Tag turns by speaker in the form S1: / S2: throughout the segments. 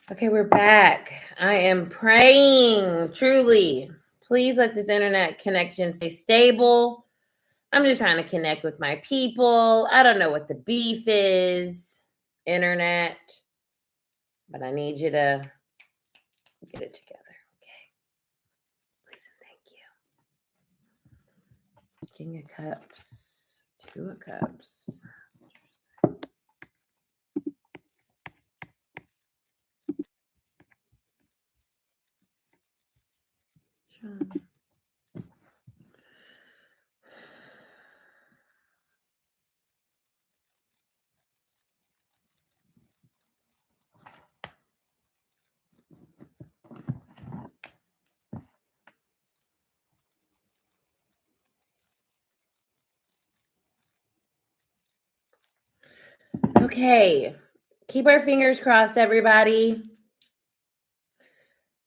S1: Okay, we're back. I am praying, truly. Please let this internet connection stay stable. I'm just trying to connect with my people. I don't know what the beef is, internet, but I need you to get it together. Okay. Please and thank you. King of Cups, Two of Cups. Sean. Okay. Keep our fingers crossed, everybody.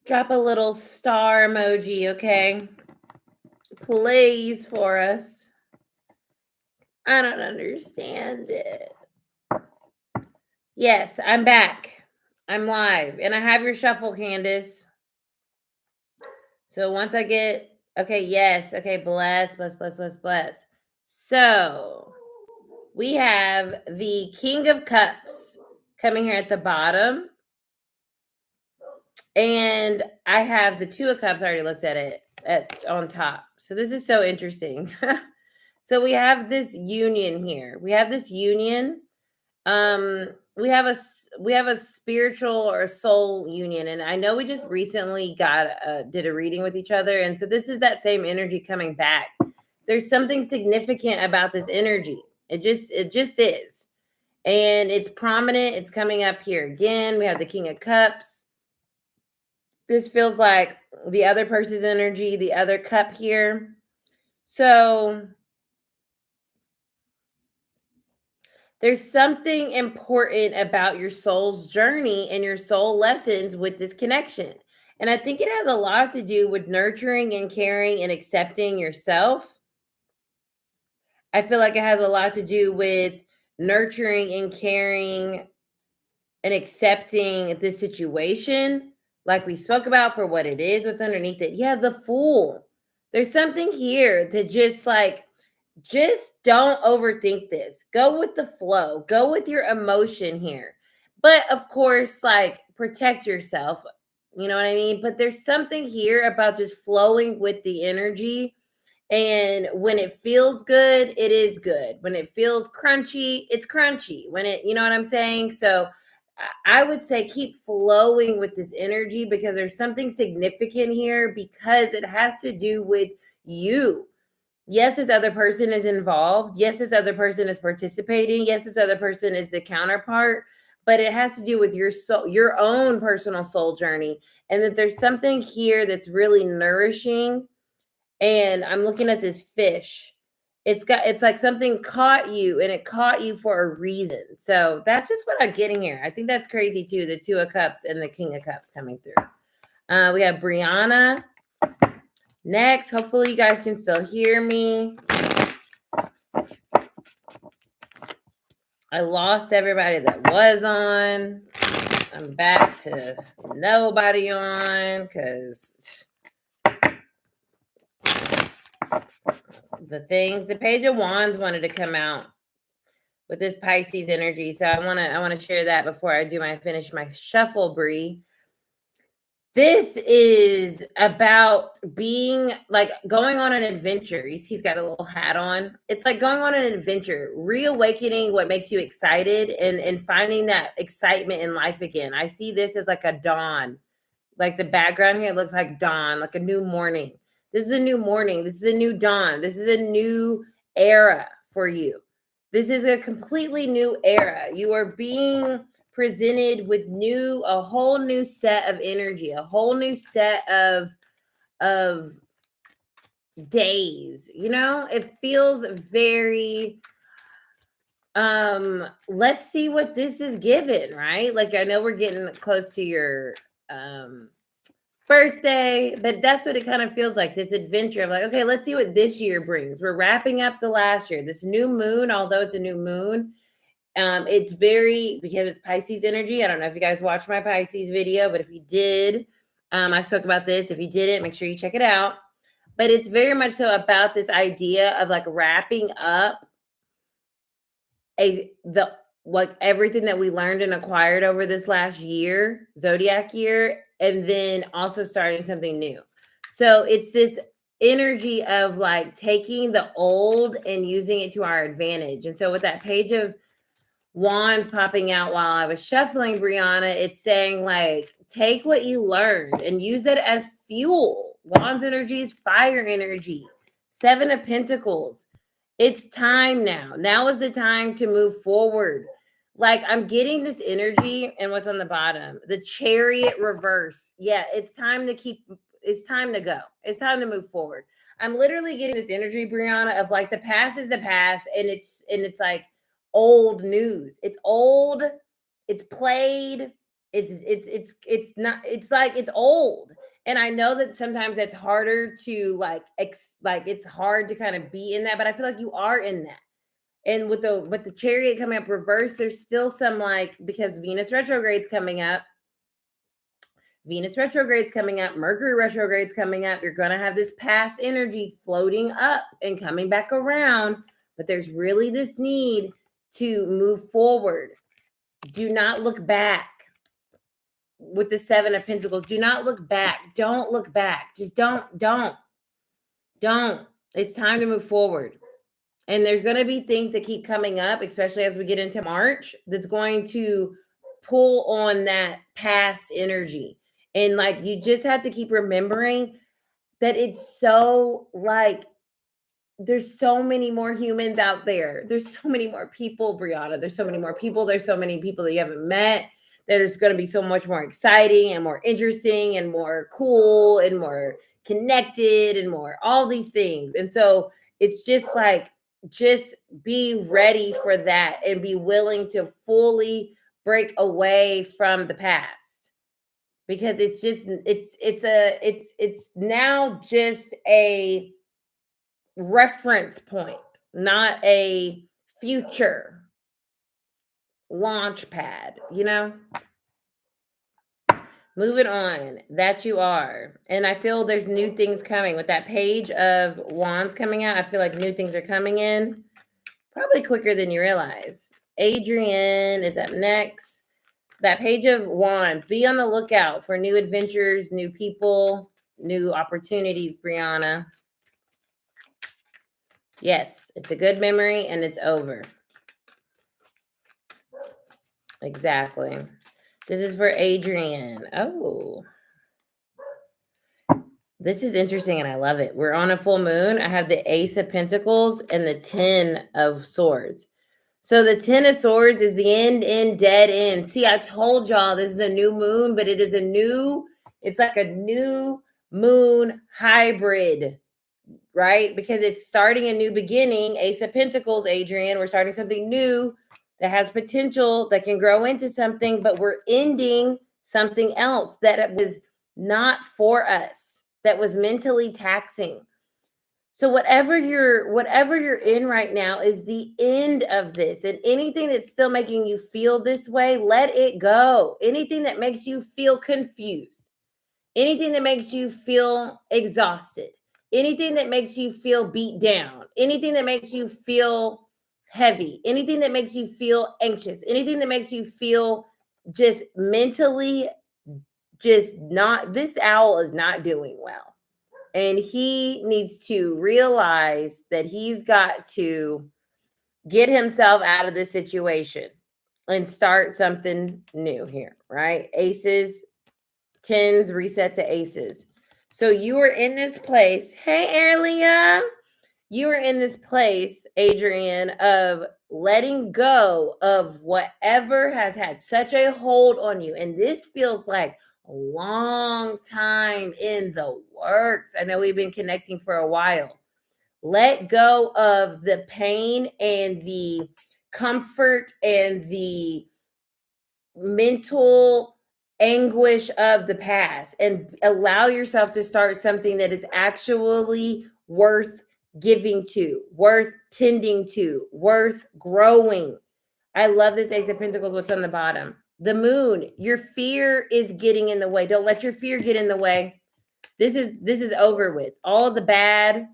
S1: Drop a little star emoji, okay? Please, for us. I don't understand it. Yes, I'm back. I'm live. And I have your shuffle, Candace. So once I get, okay, yes. Okay, bless. So we have the King of Cups coming here at the bottom. And I have the Two of Cups. I already looked at it on top. So this is so interesting. So we have this union here. We have this union. We have a spiritual or a soul union, and I know we just recently did a reading with each other, and so this is that same energy coming back. There's something significant about this energy. It just is, and it's prominent. It's coming up here again. We have the King of Cups. This feels like the other person's energy, the other cup here. So there's something important about your soul's journey and your soul lessons with this connection. And I think it has a lot to do with nurturing and caring and accepting yourself. I feel like it has a lot to do with nurturing and caring and accepting this situation, like we spoke about, for what it is, what's underneath it. Yeah, the Fool. There's something here that just don't overthink this. Go with the flow. Go with your emotion here. But of course, like, protect yourself. You know what I mean? But there's something here about just flowing with the energy. And when it feels good, it is good. When it feels crunchy, it's crunchy. You know what I'm saying? So I would say keep flowing with this energy, because there's something significant here, because it has to do with you. Yes, this other person is involved. Yes, this other person is participating. Yes, this other person is the counterpart, but it has to do with your soul, your own personal soul journey. And that there's something here that's really nourishing. And I'm looking at this fish. It's like something caught you, and it caught you for a reason. So that's just what I'm getting here. I think that's crazy too. The Two of Cups and the King of Cups coming through. We have Brianna next. Hopefully you guys can still hear me. I lost everybody that was on. I'm back to nobody on, because the Page of Wands wanted to come out with this Pisces energy. So I want to share that before I finish my shuffle, Bree. This is about being like going on an adventure. He's got a little hat on. It's like going on an adventure, reawakening what makes you excited, and finding that excitement in life again. I see this as like a dawn. Like the background here looks like dawn, like a new morning. This is a new morning. This is a new dawn. This is a new era for you. This is a completely new era. You are being presented with a whole new set of energy, a whole new set of days. You know, it feels very let's see what this is given, right? Like, I know we're getting close to your birthday, but that's what it kind of feels like, this adventure of like, okay, let's see what this year brings. We're wrapping up the last year. This new moon, although it's a new moon, It's very, because it's Pisces energy. I don't know if you guys watched my Pisces video, but if you did, I spoke about this. If you didn't, make sure you check it out. But it's very much so about this idea of like wrapping up like everything that we learned and acquired over this last year, zodiac year, and then also starting something new. So it's this energy of like taking the old and using it to our advantage. And so with that page of wands popping out while I was shuffling, Brianna, it's saying like, take what you learned and use it as fuel. Wands energy is fire energy. 7 of Pentacles. It's time now. Now is the time to move forward. Like I'm getting this energy, and what's on the bottom? The Chariot reverse. Yeah, it's time to go. It's time to move forward. I'm literally getting this energy, Brianna, of like the past is the past, and it's like old news. It's old, it's played, it's not, it's like it's old. And I know that sometimes that's harder to like it's hard to kind of be in that, but I feel like you are in that. And with the Chariot coming up reverse, there's still some like, because Venus retrograde's coming up, Mercury retrograde's coming up, you're going to have this past energy floating up and coming back around, but there's really this need to move forward. Do not look back. With the 7 of Pentacles, do not look back. Don't look back. Just don't. It's time to move forward. And there's going to be things that keep coming up, especially as we get into March, that's going to pull on that past energy. And like, you just have to keep remembering that it's so like, there's so many more humans out there. There's so many more people, Brianna. There's so many more people. There's so many people that you haven't met. That is going to be so much more exciting and more interesting and more cool and more connected and more all these things. And so it's just like, just be ready for that and be willing to fully break away from the past, because it's just, it's now just a reference point, not a future launch pad, you know? Moving on, that you are. And I feel there's new things coming with that page of wands coming out. I feel like new things are coming in probably quicker than you realize. Adrian is up next. That page of wands. Be on the lookout for new adventures, new people, new opportunities, Brianna. Yes, it's a good memory and it's over. Exactly. This is for Adrian. Oh, this is interesting and I love it. We're on a full moon. I have the Ace of Pentacles and the 10 of Swords. So the 10 of Swords is the end, dead end. See, I told y'all this is a new moon, but it is it's like a new moon hybrid, right? Because it's starting a new beginning. Ace of Pentacles, Adrian. We're starting something new that has potential, that can grow into something, but we're ending something else that was not for us, that was mentally taxing. So whatever you're in right now is the end of this. And anything that's still making you feel this way, let it go. Anything that makes you feel confused, anything that makes you feel exhausted, anything that makes you feel beat down, anything that makes you feel heavy, anything that makes you feel anxious, anything that makes you feel just mentally just not, this owl is not doing well. And he needs to realize that he's got to get himself out of this situation and start something new here, right? Aces, 10s, reset to aces. So you are in this place. Hey, Erlia. You are in this place, Adrian, of letting go of whatever has had such a hold on you. And this feels like a long time in the works. I know we've been connecting for a while. Let go of the pain and the comfort and the mental anguish of the past and allow yourself to start something that is actually worth giving to, worth tending to, worth growing. I love this Ace of Pentacles. What's on the bottom? The moon. Your fear is getting in the way. Don't let your fear get in the way. This is over with. All the bad,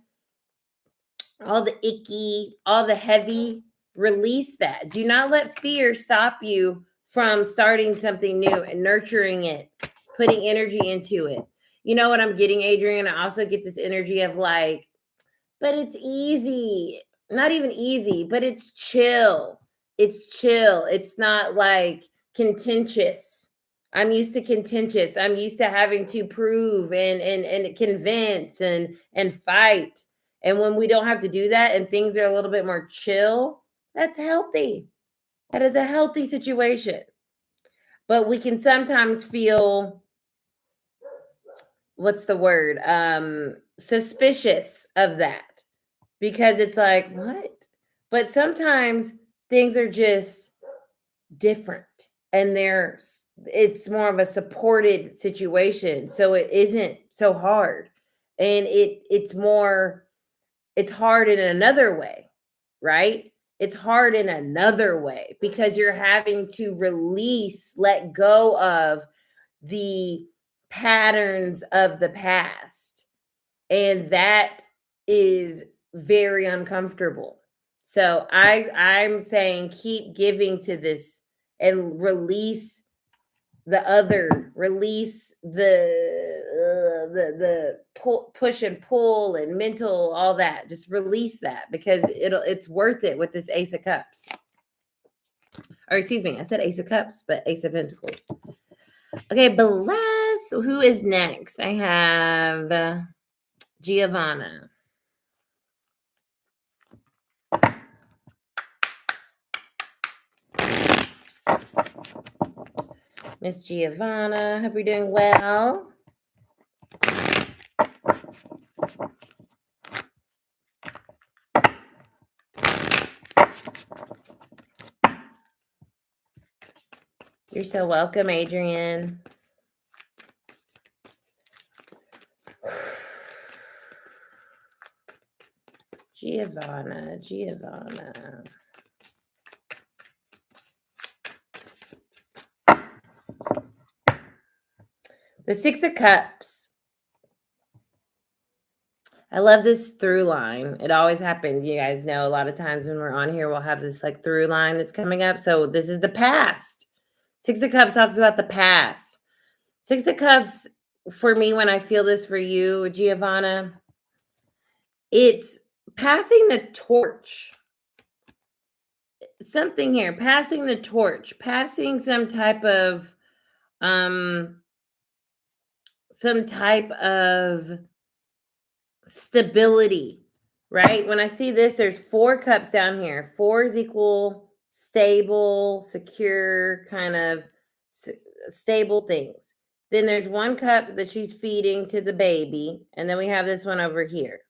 S1: all the icky, all the heavy, release that. Do not let fear stop you from starting something new and nurturing it, putting energy into it. You know what I'm getting, Adrian? I also get this energy of like, but it's easy. Not even easy, but it's chill. It's chill. It's not like contentious. I'm used to contentious. I'm used to having to prove and convince and fight. And when we don't have to do that and things are a little bit more chill, that's healthy. That is a healthy situation. But we can sometimes feel, what's the word? Suspicious of that, because it's like, what? But sometimes things are just different and it's more of a supported situation, so it isn't so hard. And it's hard in another way, right? It's hard in another way because you're having to let go of the patterns of the past, and that is very uncomfortable. So I'm saying keep giving to this and release the push and pull and mental, all that. Just release that, because it's worth it with this Ace of Cups. Or excuse me, I said Ace of Cups, but Ace of Pentacles. Okay, bless. Who is next? I have Giovanna. Miss Giovanna, hope you're doing well. You're so welcome, Adrian. Giovanna. The Six of Cups. I love this through line. It always happens. You guys know a lot of times when we're on here, we'll have this like through line that's coming up. So this is the past. Six of Cups talks about the past. Six of Cups, for me, when I feel this for you, Giovanna, it's passing the torch. Something here, passing the torch, passing some type of stability, right? When I see this, there's 4 cups down here. 4 is equal stable, secure, kind of stable things. Then there's 1 cup that she's feeding to the baby, and then we have this one over here.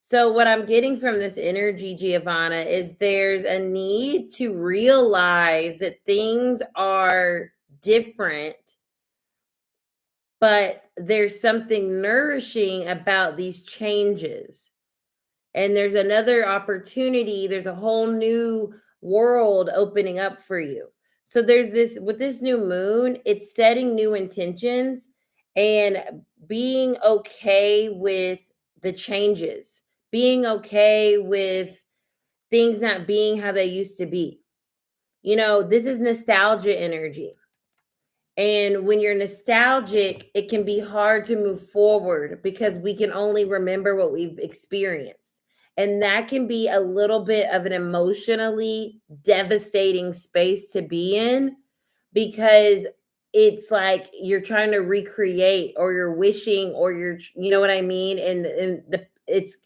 S1: So what I'm getting from this energy, Giovanna, is there's a need to realize that things are different, but there's something nourishing about these changes. And there's another opportunity. There's a whole new world opening up for you. So there's this, with this new moon, it's setting new intentions and being okay with the changes, being okay with things not being how they used to be. You know, this is nostalgia energy. And when you're nostalgic, it can be hard to move forward because we can only remember what we've experienced. And that can be a little bit of an emotionally devastating space to be in, because it's like you're trying to recreate, or you're wishing, or you know what I mean? And it's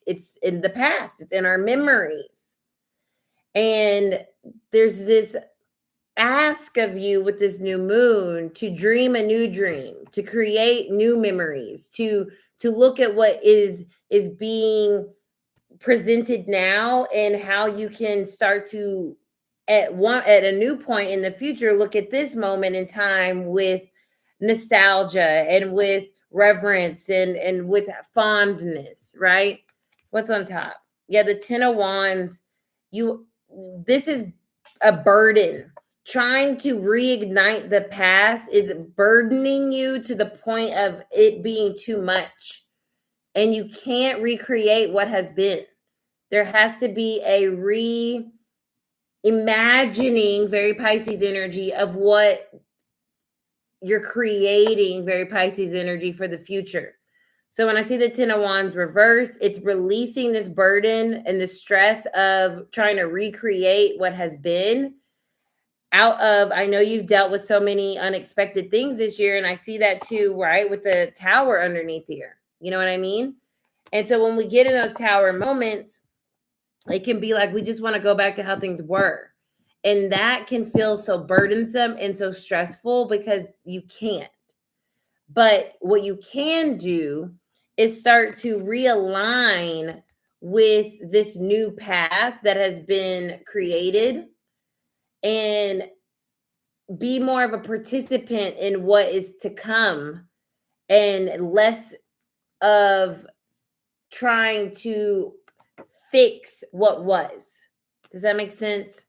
S1: in the past, it's in our memories. And there's this ask of you with this new moon to dream a new dream, to create new memories, to look at what is being presented now, and how you can start to at a new point in the future look at this moment in time with nostalgia and with reverence and with fondness, right? What's on top? Yeah, the 10 of Wands. This is a burden. Trying to reignite the past is burdening you to the point of it being too much. And you can't recreate what has been. There has to be a reimagining, very Pisces energy, of what you're creating, very Pisces energy, for the future. So when I see the 10 of Wands reverse, it's releasing this burden and the stress of trying to recreate what has been out of, I know you've dealt with so many unexpected things this year, and I see that too, right? With the tower underneath here. You know what I mean? And so when we get in those tower moments, it can be like we just want to go back to how things were. And that can feel so burdensome and so stressful because you can't. But what you can do is start to realign with this new path that has been created and be more of a participant in what is to come and less of trying to fix what was. Does that make sense?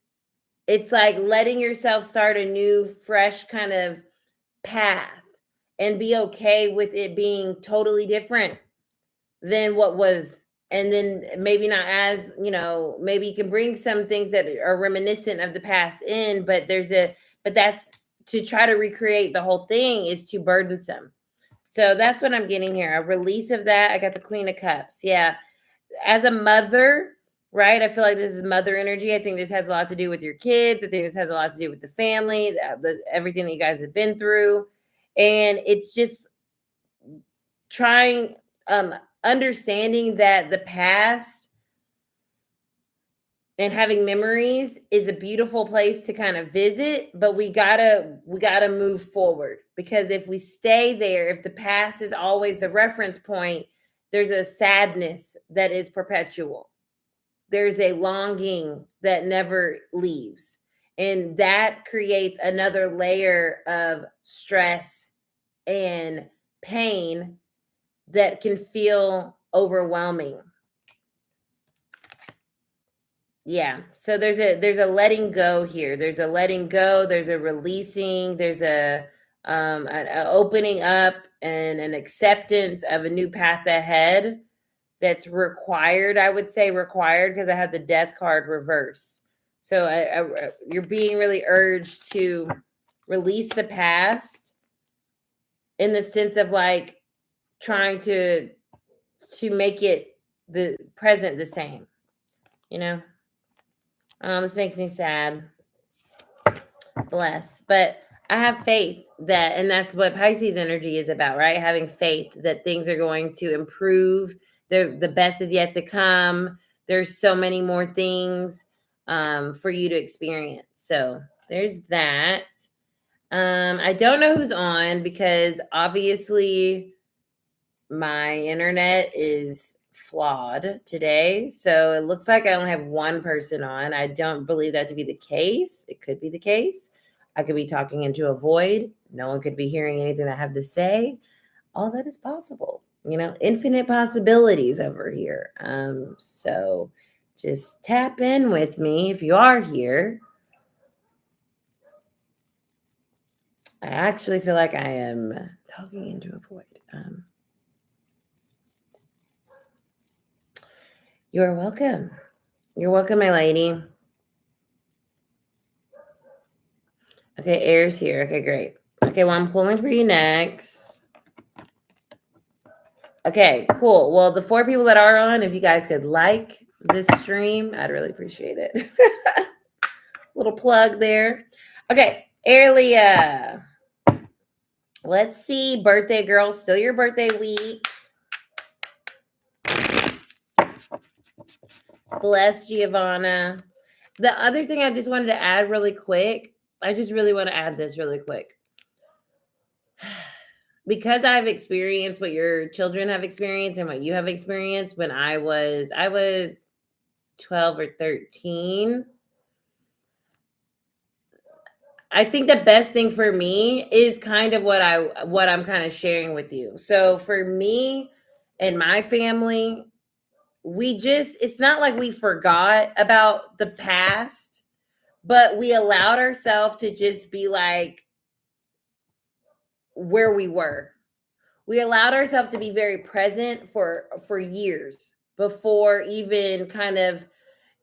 S1: It's like letting yourself start a new, fresh kind of path and be okay with it being totally different than what was. And then maybe not as, maybe you can bring some things that are reminiscent of the past in, but that's to try to recreate the whole thing is too burdensome. So that's what I'm getting here. A release of that. I got the Queen of Cups. Yeah. As a mother, right? I feel like this is mother energy. I think this has a lot to do with your kids. I think this has a lot to do with the family, everything that you guys have been through. And it's just trying, understanding that the past and having memories is a beautiful place to kind of visit, but we gotta move forward, because if we stay there, if the past is always the reference point, there's a sadness that is perpetual. There's a longing that never leaves. And that creates another layer of stress and pain that can feel overwhelming. Yeah. So there's a letting go here. There's a letting go, there's a releasing, there's an opening up and an acceptance of a new path ahead that's required. I would say required because I had the Death card reverse. So you're being really urged to release the past in the sense of like trying to make it the present the same, this makes me sad. Bless. But I have faith and that's what Pisces energy is about, right? Having faith that things are going to improve. The best is yet to come. There's so many more things for you to experience. So there's that. I don't know who's on because obviously my internet is flawed today. So it looks like I only have one person on. I don't believe that to be the case. It could be the case. I could be talking into a void. No one could be hearing anything I have to say. All that is possible. Infinite possibilities over here. So just tap in with me if you are here. I actually feel like I am talking into a void. You're welcome. You're welcome, my lady. Okay, air's here. Okay, great. Okay, well, I'm pulling for you next. Okay, cool. Well, the 4 people that are on, if you guys could like this stream, I'd really appreciate it. Little plug there. Okay, Airlia. Let's see, birthday girl. Still your birthday week. Bless, Giovanna. The other thing I just wanted to add really quick, I just really want to add this really quick. Because I've experienced what your children have experienced and what you have experienced when I was 12 or 13. I think the best thing for me is kind of what I'm kind of sharing with you. So for me and my family, it's not like we forgot about the past, but we allowed ourselves to just be like where we were. We allowed ourselves to be very present for years before even kind of,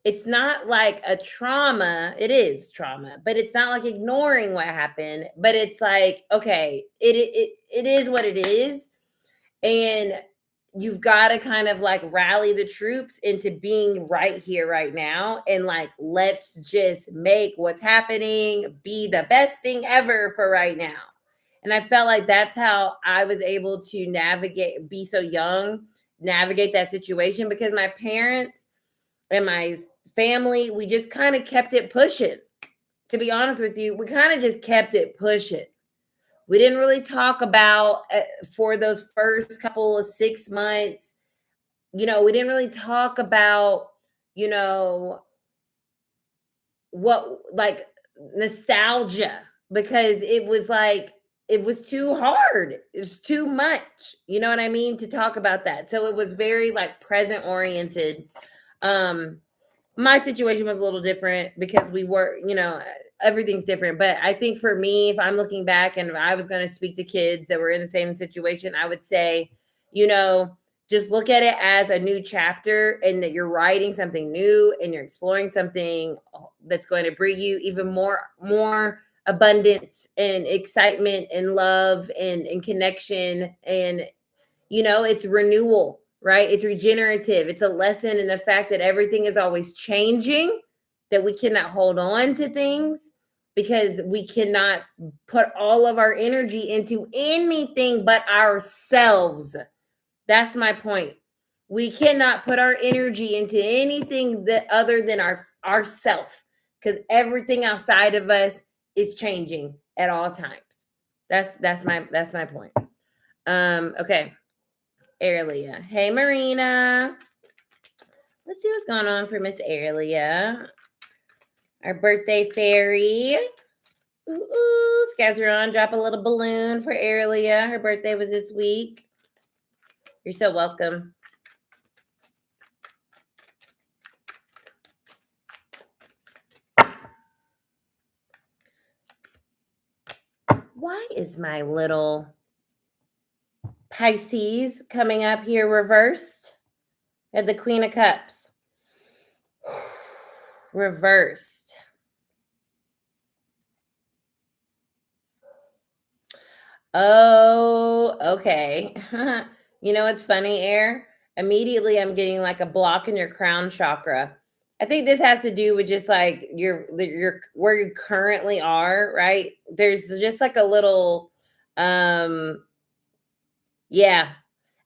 S1: it's not like a trauma, it is trauma, but it's not like ignoring what happened, but it's like, okay, it is what it is. And you've got to kind of like rally the troops into being right here right now, and like, let's just make what's happening be the best thing ever for right now. And I felt like that's how I was able to navigate, be so young, navigate that situation, because my parents and my family, we just kind of kept it pushing. To be honest with you, we kind of just kept it pushing. We didn't really talk about for those first couple of 6 months, we didn't really talk about, you know, what, like, nostalgia, because it was like, it was too hard. It's too much. You know what I mean? To talk about that. So it was very like present oriented. My situation was a little different because we were, everything's different. But I think for me, if I'm looking back and if I was going to speak to kids that were in the same situation, I would say, just look at it as a new chapter, and that you're writing something new and you're exploring something that's going to bring you even more abundance and excitement and love and connection. And it's renewal, right? It's regenerative. It's a lesson in the fact that everything is always changing, that we cannot hold on to things, because we cannot put all of our energy into anything but ourselves. That's my point. We cannot put our energy into anything that other than ourself, because everything outside of us is changing at all times. That's my point. Okay. Airlia. Hey, Marina. Let's see what's going on for Miss Airlia. Our birthday fairy. Ooh, if you guys are on, drop a little balloon for Airlia. Her birthday was this week. You're so welcome. Why is my little Pisces coming up here reversed? At the Queen of Cups. Reversed. Oh, okay. You know what's funny, Air? Immediately I'm getting like a block in your crown chakra. I think this has to do with just like your where you currently are, right? There's just like a little yeah.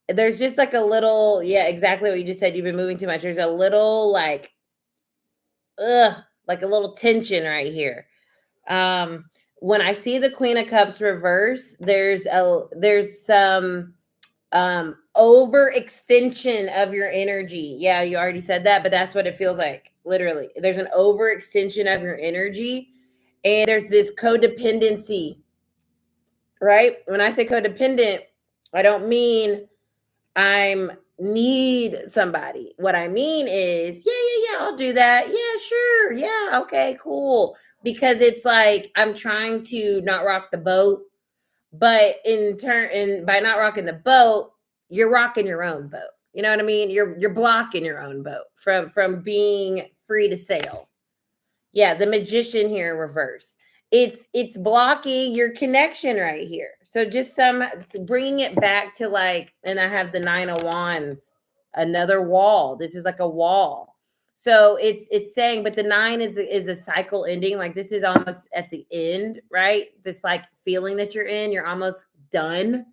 S1: There's just like a little, yeah, exactly what you just said. You've been moving too much. There's a little like like a little tension right here. When I see the Queen of Cups reverse, there's some overextension of your energy. Yeah, you already said that, but that's what it feels like. Literally, there's an overextension of your energy, and there's this codependency, right? When I say codependent, I don't mean I'm need somebody. What I mean is, yeah, I'll do that. Yeah, sure. Yeah, okay, cool. Because it's like I'm trying to not rock the boat, but in turn, and by not rocking the boat, you're rocking your own boat. You know what I mean? You're blocking your own boat from being free to sail. Yeah, the Magician here in reverse. It's blocking your connection right here. So just bringing it back to like, and I have the 9 of Wands, another wall. This is like a wall. So it's saying, but the 9 is a cycle ending. Like this is almost at the end, right? This like feeling that you're in, you're almost done.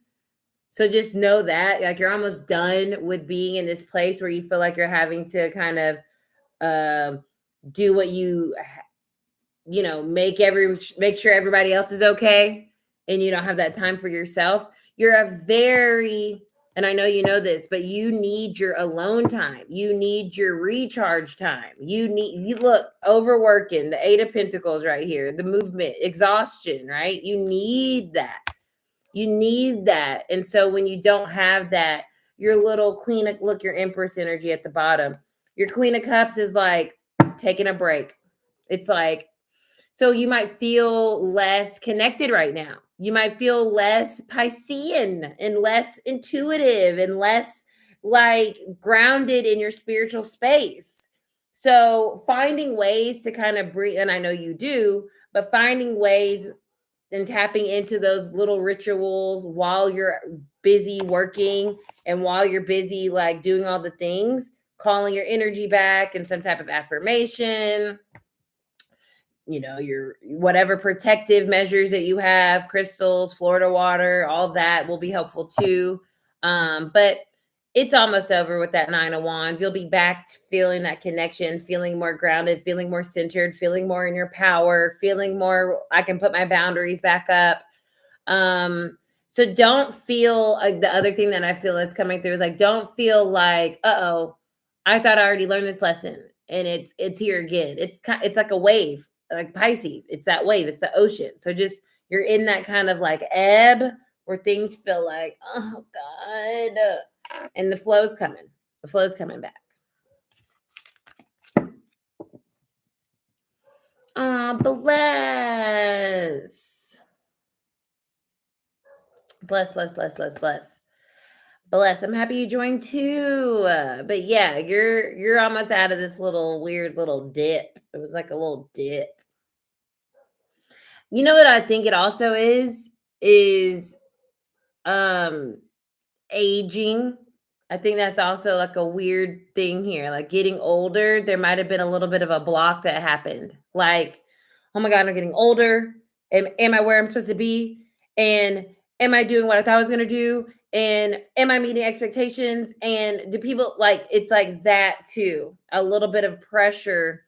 S1: So just know that like you're almost done with being in this place where you feel like you're having to kind of do what make sure everybody else is okay, and you don't have that time for yourself. You're a very, and I know you know this, but you need your alone time. You need your recharge time. You look, overworking, the 8 of Pentacles right here, the movement, exhaustion, right? You need that. And so when you don't have that, your little look, your Empress energy at the bottom, your Queen of Cups is like taking a break. It's like, So you might feel less connected right now. You might feel less Piscean and less intuitive and less like grounded in your spiritual space. So finding ways to kind of breathe, and I know you do, but finding ways and tapping into those little rituals while you're busy working and while you're busy like doing all the things, calling your energy back and some type of affirmation, your whatever protective measures that you have, crystals, Florida water, all that will be helpful too. But it's almost over with that 9 of Wands. You'll be back to feeling that connection, feeling more grounded, feeling more centered, feeling more in your power, feeling more, I can put my boundaries back up. So don't feel like, the other thing that I feel is coming through is like, don't feel like, uh-oh, I thought I already learned this lesson and it's here again. It's like a wave, like Pisces. It's that wave, it's the ocean. So just you're in that kind of like ebb where things feel like, oh God. And the flow's coming. The flow's coming back. Bless. Bless, bless, bless, bless, bless. Bless. I'm happy you joined too. But yeah, you're almost out of this little weird little dip. It was like a little dip. You know what I think it also is um aging. I think that's also like a weird thing here. Like getting older, there might have been a little bit of a block that happened. Like, oh my God, I'm getting older. Am I where I'm supposed to be? And am I doing what I thought I was going to do? And am I meeting expectations? And do people like it's like that too? A little bit of pressure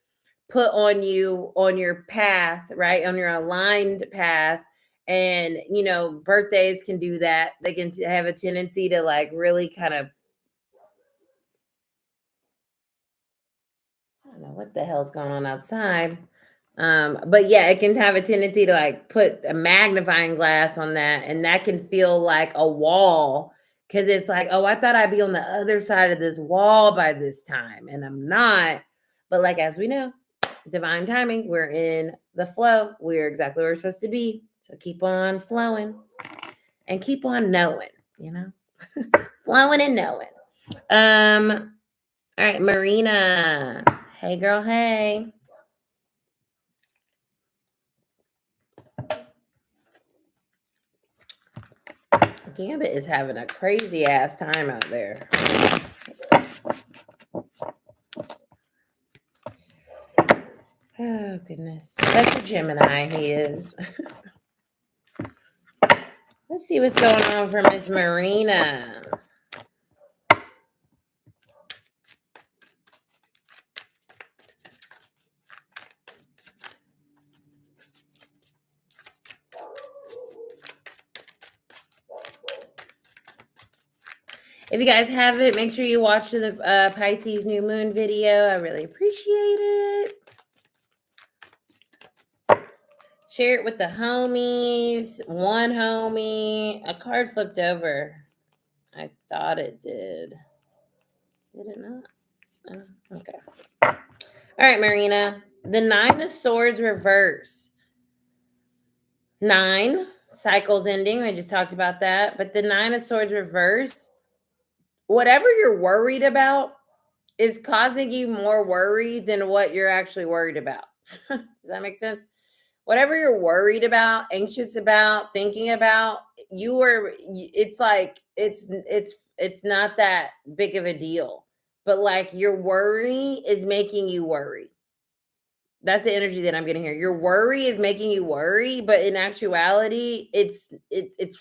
S1: put on you on your path, right? On your aligned path, and birthdays can do that. They can have a tendency to like really kind of, I don't know what the hell's going on outside. But yeah, it can have a tendency to like put a magnifying glass on that, and that can feel like a wall, because it's like, oh, I thought I'd be on the other side of this wall by this time, and I'm not. But like, as we know, divine timing, we're in the flow. We're exactly where we're supposed to be. So keep on flowing and keep on knowing, flowing and knowing. All right, Marina. Hey, girl. Hey. Gambit is having a crazy ass time out there. Oh, goodness. That's a Gemini, he is. Let's see what's going on for Miss Marina. If you guys haven't, make sure you watch the Pisces new moon video. I really appreciate it. Share it with the homies. One homie. A card flipped over. I thought it did. Did it not? Oh, okay. All right, Marina. The 9 of Swords reverse. 9 cycles ending. I just talked about that. But the 9 of Swords reverse, whatever you're worried about is causing you more worry than what you're actually worried about. Does that make sense? Whatever you're worried about, anxious about, thinking about, it's like it's not that big of a deal. But like your worry is making you worry. That's the energy that I'm getting here. Your worry is making you worry, but in actuality, it's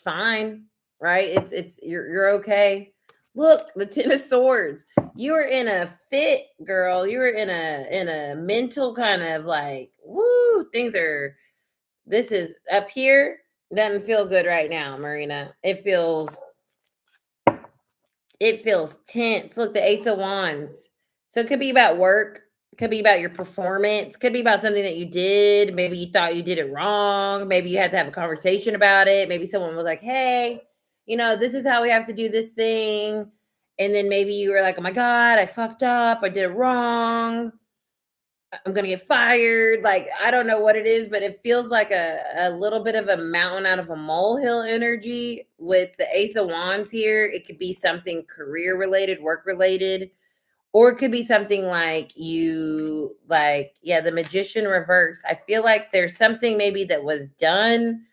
S1: fine, right? You're okay. Look, the 10 of Swords. You were in a fit, girl. You were in a mental kind of like, woo, this is up here. Doesn't feel good right now, Marina. It feels tense. Look, the Ace of Wands. So it could be about work. It could be about your performance. It could be about something that you did. Maybe you thought you did it wrong. Maybe you had to have a conversation about it. Maybe someone was like, hey, this is how we have to do this thing. And then maybe you were like, oh my God, I fucked up. I did it wrong. I'm gonna get fired. Like, I don't know what it is, but it feels like a little bit of a mountain out of a molehill energy with the Ace of Wands here. It could be something career related, work related, or it could be something like yeah, the Magician reverse. I feel like there's something maybe that was done,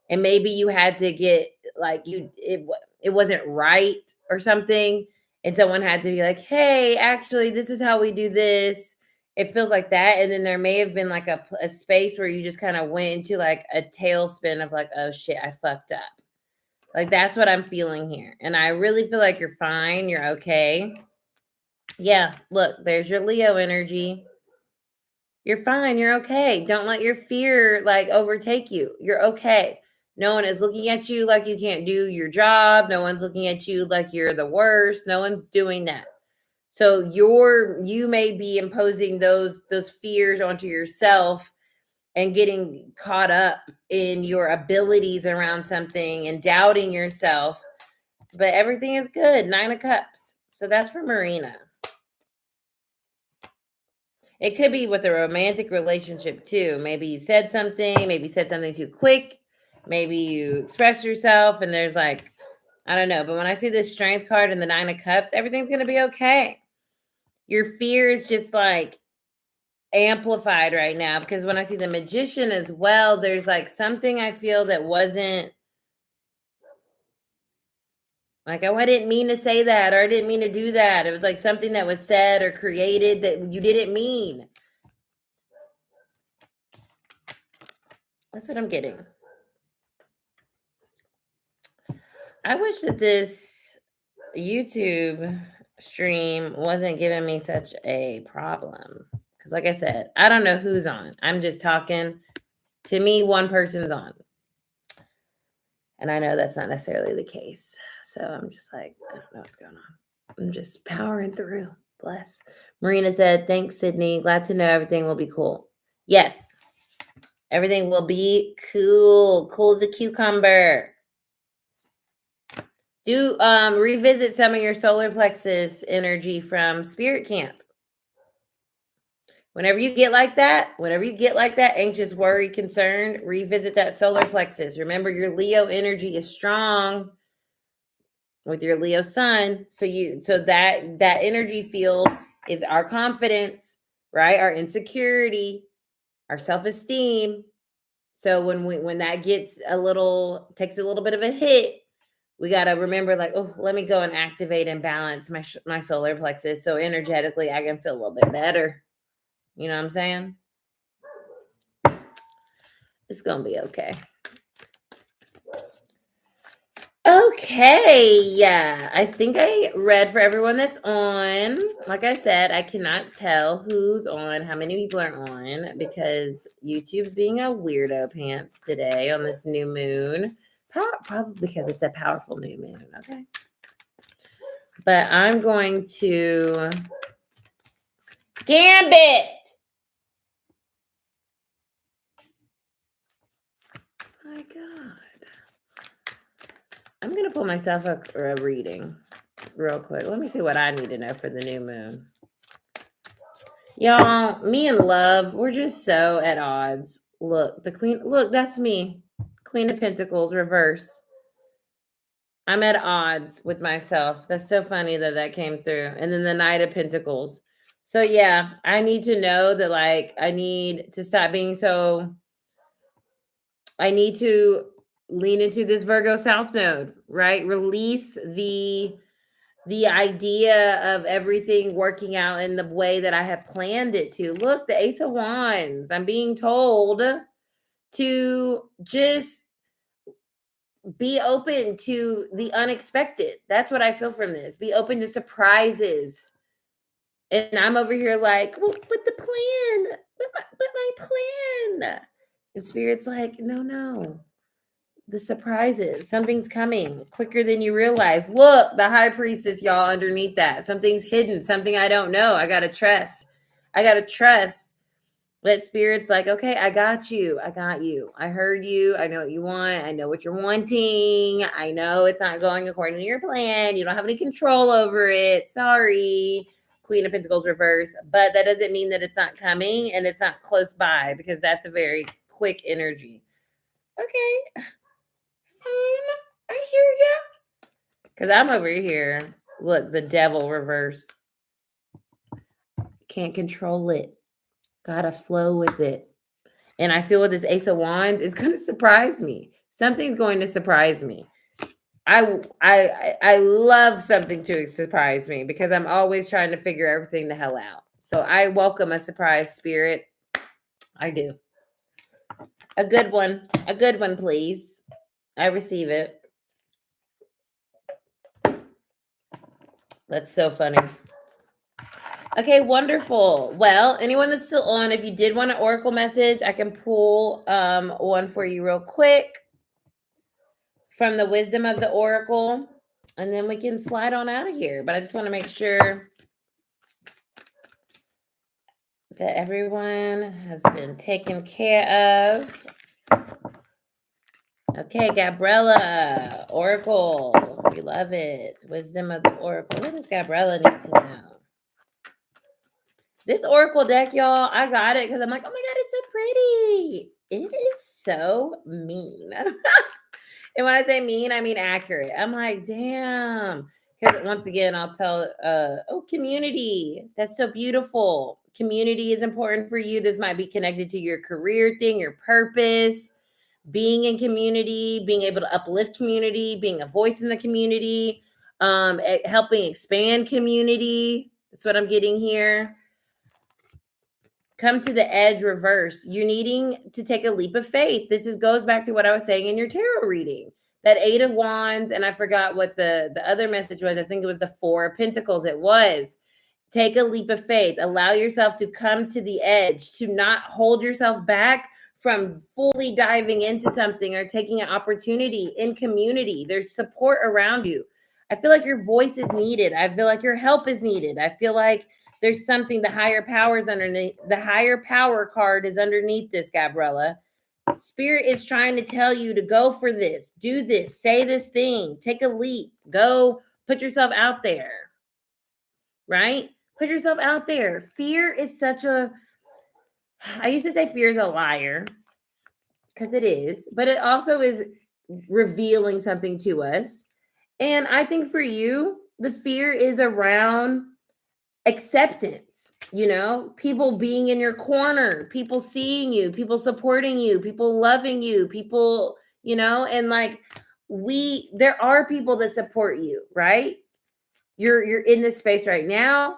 S1: and maybe you had to get like it wasn't right or something, and someone had to be like, hey, actually this is how we do this. It feels like that. And then there may have been like a space where you just kind of went into like a tailspin of like, oh shit, I fucked up. Like, that's what I'm feeling here, and I really feel like you're fine, you're okay. Yeah, look, there's your Leo energy. You're fine. You're okay. Don't let your fear like overtake you. You're okay. No one is looking at you like you can't do your job. No one's looking at you like you're the worst. No one's doing that. So you may be imposing those fears onto yourself and getting caught up in your abilities around something and doubting yourself. But everything is good. 9 of Cups. So that's for Marina. It could be with a romantic relationship too. Maybe you said something too quick. Maybe you express yourself and there's like, I don't know. But when I see this Strength card and the 9 of Cups, everything's going to be okay. Your fear is just like amplified right now, because when I see the Magician as well, there's like something I feel that wasn't like, oh, I didn't mean to say that, or I didn't mean to do that. It was like something that was said or created that you didn't mean. That's what I'm getting. I wish that this YouTube stream wasn't giving me such a problem. Because, like I said, I don't know who's on. I'm just talking. To me, one person's on. And I know that's not necessarily the case. So I'm just like, I don't know what's going on. I'm just powering through. Bless. Marina said, thanks, Cidnee. Glad to know everything will be cool. Yes. Everything will be cool. Cool as a cucumber. Do revisit some of your solar plexus energy from Spirit Camp. Whenever you get like that, anxious, worried, concerned, revisit that solar plexus. Remember, your Leo energy is strong with your Leo sun. So that energy field is our confidence, right? Our insecurity, our self-esteem. So when that takes a little bit of a hit, we got to remember, like, oh, let me go and activate and balance my solar plexus so energetically I can feel a little bit better. You know what I'm saying? It's going to be okay. Okay. Yeah. I think I read for everyone that's on. Like I said, I cannot tell who's on, how many people are on, because YouTube's being a weirdo pants today on this new moon. Probably because it's a powerful new moon. Okay. But I'm going to Gambit. My God. I'm going to pull myself a reading real quick. Let me see what I need to know for the new moon. Y'all, me and love, we're just so at odds. Look, the queen, look, that's me. Queen of Pentacles, reverse. I'm at odds with myself. That's so funny that came through. And then the Knight of Pentacles. So yeah, I need to know that, like, I need to stop being so, I need to lean into this Virgo South Node, right? Release the idea of everything working out in the way that I have planned it to. Look, the Ace of Wands. I'm being told to just be open to the unexpected. That's what I feel from this. Be open to surprises. And I'm over here like, well, but the plan, but my plan. And Spirit's like, no. The surprises. Something's coming quicker than you realize. Look, the High Priestess, y'all, underneath that. Something's hidden. Something I don't know. I got to trust. That Spirit's like, okay, I got you. I heard you. I know what you want. I know what you're wanting. I know it's not going according to your plan. You don't have any control over it. Sorry. Queen of Pentacles reverse, but that doesn't mean that it's not coming and it's not close by, because that's a very quick energy. Okay. I hear you. Because I'm over here. Look, the Devil reverse. Can't control it. Gotta flow with it. And I feel with this Ace of Wands, it's going to surprise me. Something's going to surprise me. I love something to surprise me, because I'm always trying to figure everything the hell out. So I welcome a surprise, Spirit. I do. A good one. A good one, please. I receive it. That's so funny. Okay, wonderful. Well, anyone that's still on, if you did want an oracle message, I can pull one for you real quick from the wisdom of the oracle, and then we can slide on out of here. But I just want to make sure that everyone has been taken care of. Okay, Gabriella, oracle. We love it. Wisdom of the oracle. What does Gabriella need to know? This oracle deck, y'all, I got it because I'm like, oh my God, it's so pretty. It is so mean. And when I say mean, I mean accurate. I'm like, damn. Because once again, I'll tell, community. That's so beautiful. Community is important for you. This might be connected to your career thing, your purpose, being in community, being able to uplift community, being a voice in the community, helping expand community. That's what I'm getting here. Come to the edge reverse. You're needing to take a leap of faith. This goes back to what I was saying in your tarot reading. That 8 of Wands, and I forgot what the other message was. I think it was the 4 of Pentacles. It was, take a leap of faith. Allow yourself to come to the edge, to not hold yourself back from fully diving into something or taking an opportunity in community. There's support around you. I feel like your voice is needed. I feel like your help is needed. I feel like there's something, the higher power is underneath. The higher power card is underneath this, Gabriella. Spirit is trying to tell you to go for this, do this, say this thing, take a leap, go put yourself out there, right? Put yourself out there. Fear is I used to say fear is a liar, because it is, but it also is revealing something to us. And I think for you, the fear is around acceptance, people being in your corner, people seeing you, people supporting you, people loving you, people, and like there are people that support you, right? You're in this space right now.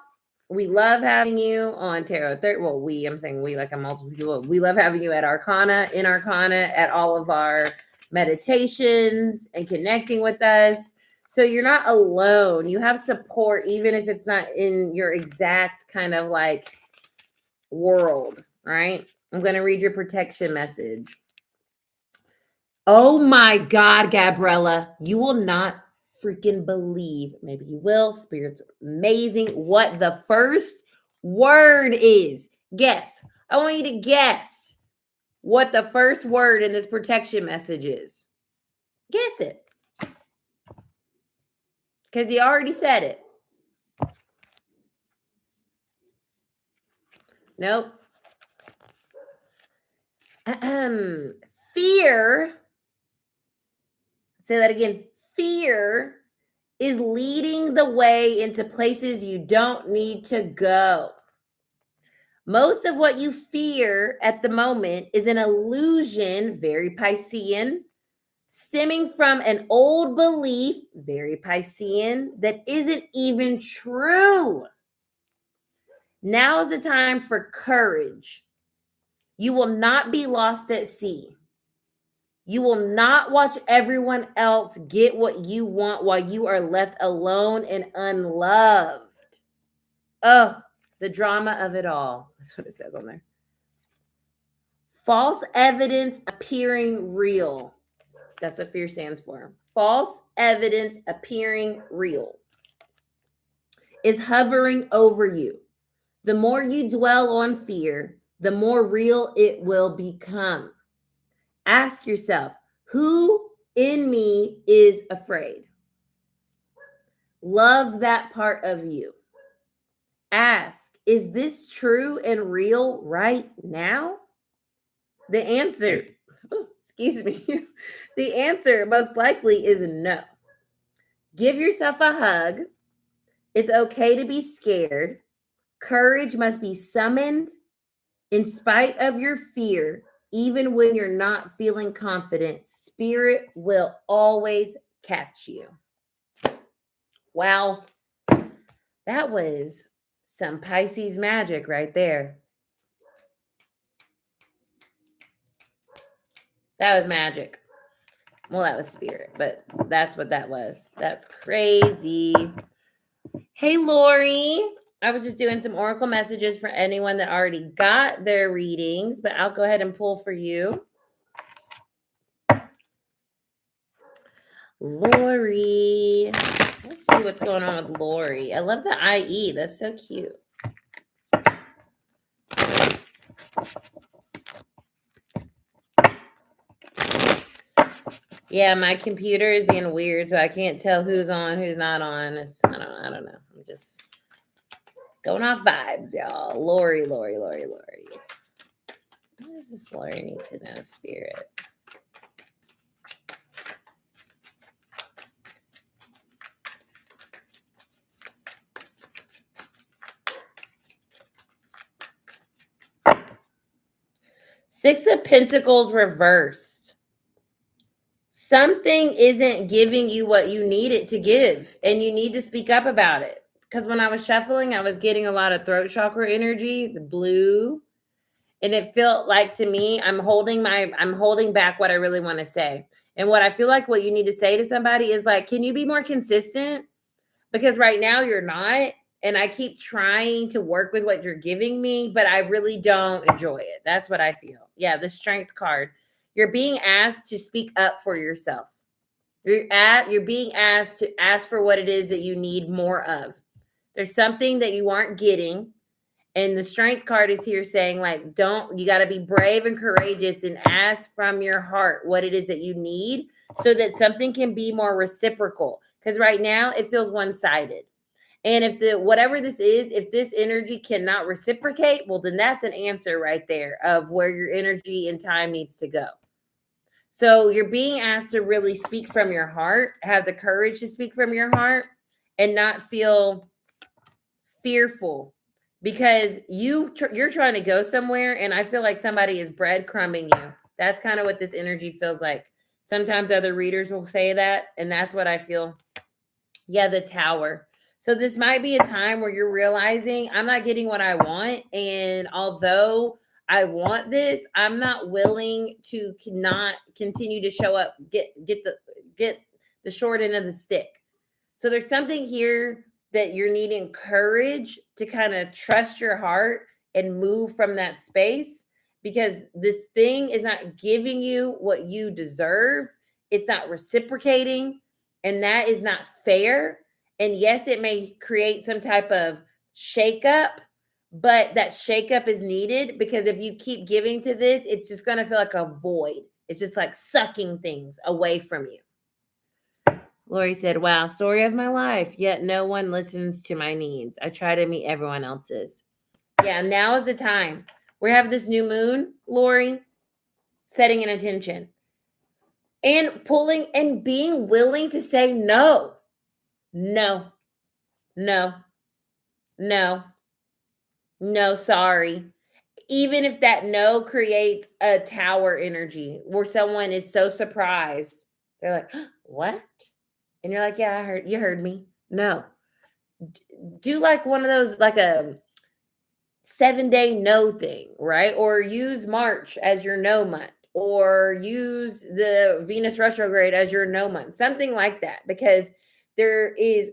S1: We love having you on Tarot 30. Well, I'm saying we, like a multiple people. We love having you at Arcana, at all of our meditations and connecting with us. So you're not alone. You have support, even if it's not in your exact kind of like world, right? I'm going to read your protection message. Oh my God, Gabriella, you will not freaking believe. Maybe you will. Spirit's amazing. What the first word is. Guess. I want you to guess what the first word in this protection message is. Guess it. Because you already said it. Nope. Fear. Say that again. Fear is leading the way into places you don't need to go. Most of what you fear at the moment is an illusion, very Piscean, stemming from an old belief, very Piscean, that isn't even true. Now is the time for courage. You will not be lost at sea. You will not watch everyone else get what you want while you are left alone and unloved. Oh, the drama of it all. That's what it says on there. False evidence appearing real. That's what fear stands for. False evidence appearing real is hovering over you. The more you dwell on fear, the more real it will become. Ask yourself, who in me is afraid? Love that part of you. ask, is this true and real right now? The answer, excuse me, the answer most likely is no. Give yourself a hug. It's okay to be scared. Courage must be summoned in spite of your fear. Even when you're not feeling confident, spirit will always catch you. Wow. That was some Pisces magic right there. That was magic. Well, that was spirit, but that's what that was. That's crazy. Hey, Lori. I was just doing some oracle messages for anyone that already got their readings, but I'll go ahead and pull for you. Lori. Let's see what's going on with Lori. I love the IE. That's so cute. Yeah, my computer is being weird, so I can't tell who's on, who's not on. I don't know. I'm just going off vibes, y'all. Lori. What does this Lori need to know, spirit? Six of Pentacles reversed. Something isn't giving you what you need it to give, and you need to speak up about it. Because when I was shuffling, I was getting a lot of throat chakra energy, the blue, and it felt like to me, I'm holding back what I really want to say. And what I feel like what you need to say to somebody is like, can you be more consistent? Because right now you're not. And I keep trying to work with what you're giving me, but I really don't enjoy it. That's what I feel. Yeah, the Strength card. You're being asked to speak up for yourself. You're being asked to ask for what it is that you need more of. There's something that you aren't getting. And the Strength card is here saying, like, you got to be brave and courageous and ask from your heart what it is that you need so that something can be more reciprocal. Because right now it feels one-sided. And if whatever this is, if this energy cannot reciprocate, well, then that's an answer right there of where your energy and time needs to go. So you're being asked to really speak from your heart, have the courage to speak from your heart, and not feel fearful because you're trying to go somewhere, and I feel like somebody is breadcrumbing you. That's kind of what this energy feels like. Sometimes other readers will say that, and that's what I feel. Yeah, the Tower. So this might be a time where you're realizing I'm not getting what I want. And although I want this, I'm not willing to not continue to show up, get the short end of the stick. So there's something here that you're needing courage to kind of trust your heart and move from that space, because this thing is not giving you what you deserve. It's not reciprocating, and that is not fair. And yes, it may create some type of shakeup, but that shakeup is needed, because if you keep giving to this, it's just going to feel like a void. It's just like sucking things away from you. Lori said, wow, story of my life, yet no one listens to my needs. I try to meet everyone else's. Yeah, now is the time. We have this new moon, Lori, setting an intention and pulling and being willing to say no. No, sorry. Even if that no creates a tower energy where someone is so surprised. They're like, what? And you're like, yeah, you heard me. No. Do like one of those, like a 7-day no thing, right? Or use March as your no month, or use the Venus retrograde as your no month, something like that, because there is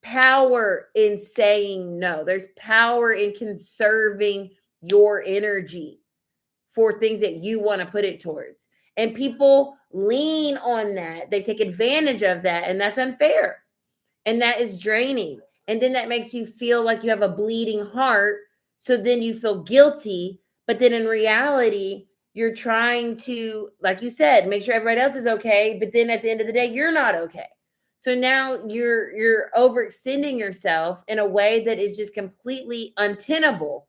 S1: power in saying no. There's power in conserving your energy for things that you want to put it towards. And people lean on that. They take advantage of that, and that's unfair. And that is draining. And then that makes you feel like you have a bleeding heart. So then you feel guilty. But then in reality, you're trying to, like you said, make sure everybody else is okay. But then at the end of the day, you're not okay. So now you're overextending yourself in a way that is just completely untenable.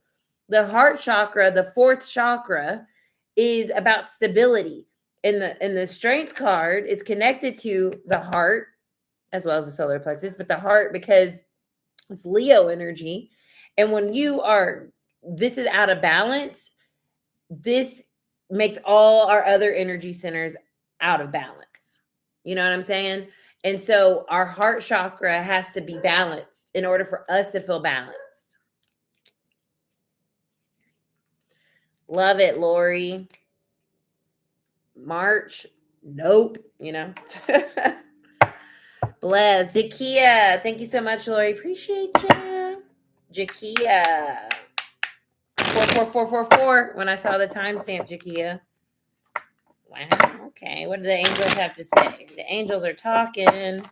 S1: The heart chakra, the fourth chakra, is about stability. And the strength card is connected to the heart as well as the solar plexus, but the heart because it's Leo energy. And when this is out of balance, this makes all our other energy centers out of balance. You know what I'm saying? And so our heart chakra has to be balanced in order for us to feel balanced. Love it, Lori. March, nope, you know. Bless. Jakia, thank you so much, Lori. Appreciate you. Jakia. 44444 when I saw the timestamp, Jakia. Wow, okay. What do the angels have to say? The angels are talking. The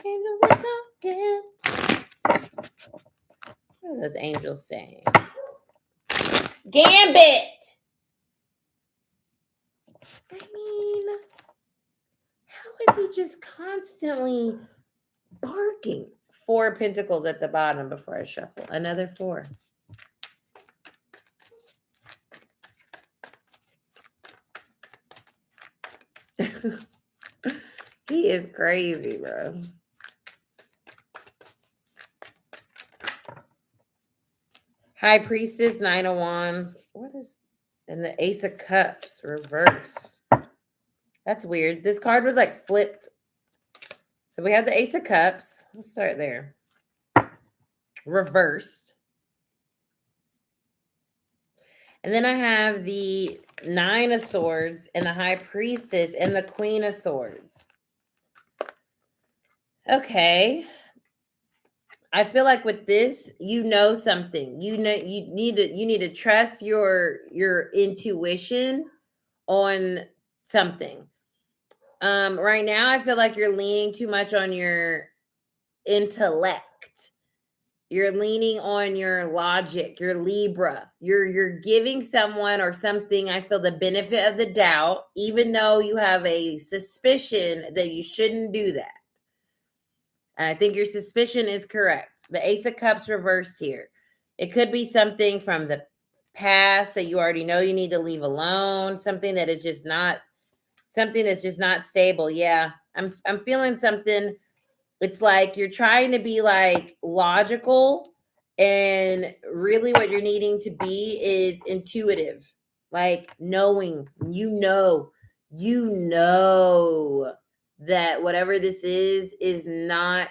S1: angels are talking. What are those angels saying? Gambit! I mean, how is he just constantly barking? 4 of Pentacles at the bottom before I shuffle. Another 4. He is crazy, bro. High Priestess, 9 of Wands. What is... And the Ace of Cups, reverse. That's weird. This card was like flipped. So we have the Ace of Cups. Let's start there. Reversed. And then I have the 9 of Swords and the High Priestess and the Queen of Swords. Okay. I feel like with this, you know something. You know you need to trust your intuition on something. Right now I feel like you're leaning too much on your intellect. You're leaning on your logic, your Libra. You're giving someone or something, I feel, the benefit of the doubt, even though you have a suspicion that you shouldn't do that. And I think your suspicion is correct. The Ace of Cups reversed here. It could be something from the past that you already know you need to leave alone, something that is just not stable. Yeah. I'm feeling something. It's like you're trying to be like logical, and really what you're needing to be is intuitive, like knowing, you know that whatever this is not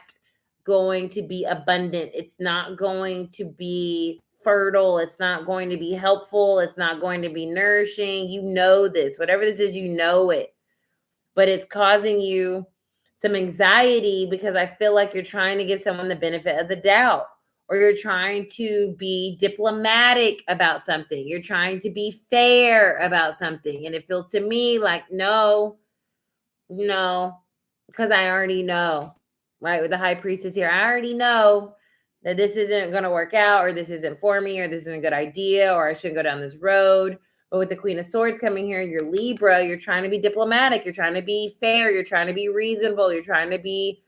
S1: going to be abundant. It's not going to be fertile. It's not going to be helpful. It's not going to be nourishing. You know this. Whatever this is, you know it. But it's causing you some anxiety because I feel like you're trying to give someone the benefit of the doubt, or you're trying to be diplomatic about something. You're trying to be fair about something. And it feels to me like, no, because I already know, right? With the High Priestess here, I already know that this isn't going to work out, or this isn't for me, or this isn't a good idea, or I shouldn't go down this road. But with the Queen of Swords coming here, you're Libra, you're trying to be diplomatic, you're trying to be fair, you're trying to be reasonable, you're trying to be,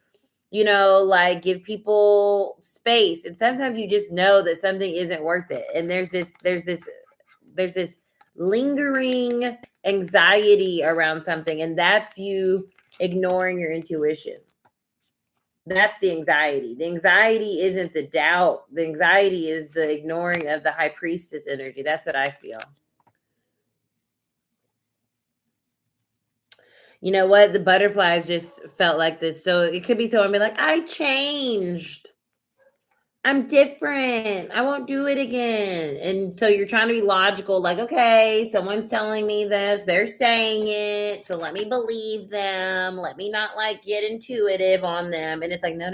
S1: like give people space. And sometimes you just know that something isn't worth it. And there's this lingering anxiety around something, and that's you ignoring your intuition. That's the anxiety. The anxiety isn't the doubt. The anxiety is the ignoring of the High Priestess energy. That's what I feel. You know what? The butterflies just felt like this. So it could be someone be like, I changed. I'm different. I won't do it again. And so you're trying to be logical, like, okay, someone's telling me this, they're saying it, so let me believe them. Let me not like get intuitive on them. And it's like, no.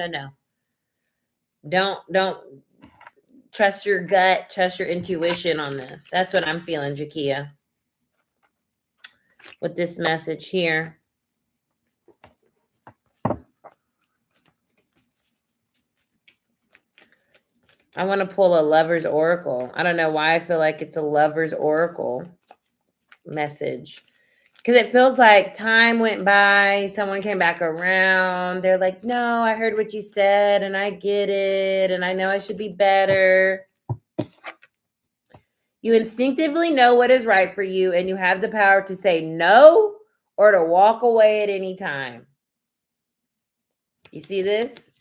S1: Don't trust your gut, trust your intuition on this. That's what I'm feeling, Jakia, with this message here. I want to pull a Lover's Oracle. I don't know why I feel like it's a Lover's Oracle message. Because it feels like time went by, someone came back around. They're like, no, I heard what you said and I get it. And I know I should be better. You instinctively know what is right for you and you have the power to say no or to walk away at any time. You see this?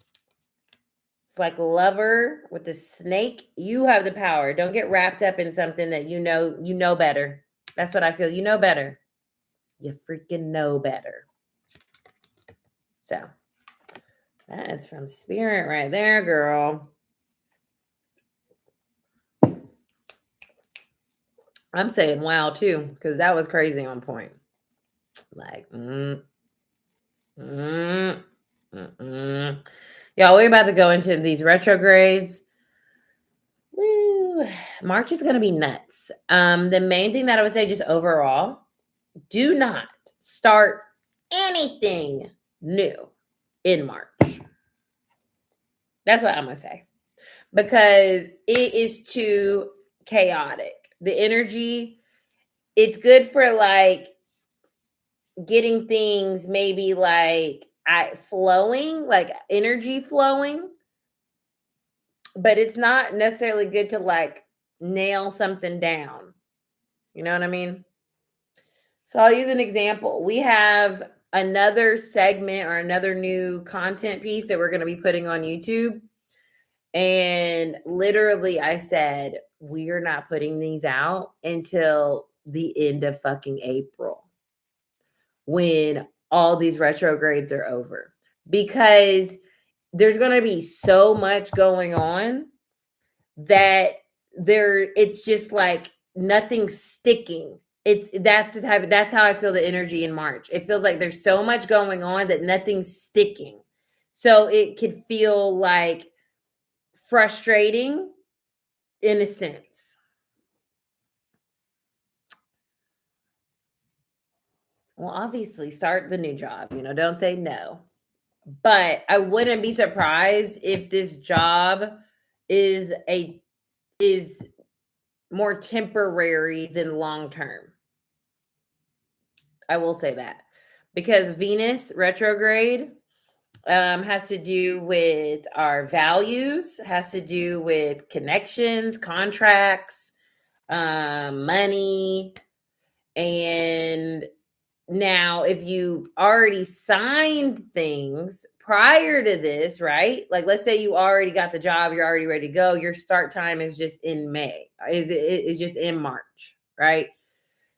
S1: It's like lover with the snake. You have the power. Don't get wrapped up in something that you know better. That's what I feel. You know better. You freaking know better. So that is from Spirit right there, girl. I'm saying wow too, because that was crazy on point. Like, y'all, we're about to go into these retrogrades. Woo. March is going to be nuts. The main thing that I would say, just overall, do not start anything new in March. That's what I'm going to say. Because it is too chaotic. The energy, it's good for like getting things maybe like flowing, like energy flowing. But it's not necessarily good to like nail something down. You know what I mean? So I'll use an example. We have another segment or another new content piece that we're going to be putting on YouTube. And literally I said, we are not putting these out until the end of fucking April, when all these retrogrades are over, because there's going to be so much going on that it's just like nothing's sticking. That's how I feel the energy in March. It feels like there's so much going on that nothing's sticking. So it could feel like frustrating in a sense. Well, obviously start the new job, don't say no. But I wouldn't be surprised if this job is more temporary than long term. I will say that, because Venus retrograde has to do with our values, has to do with connections, contracts, money. And now, if you already signed things prior to this, right? Like, let's say you already got the job, you're already ready to go. Your start time is just in May, is just in March, right?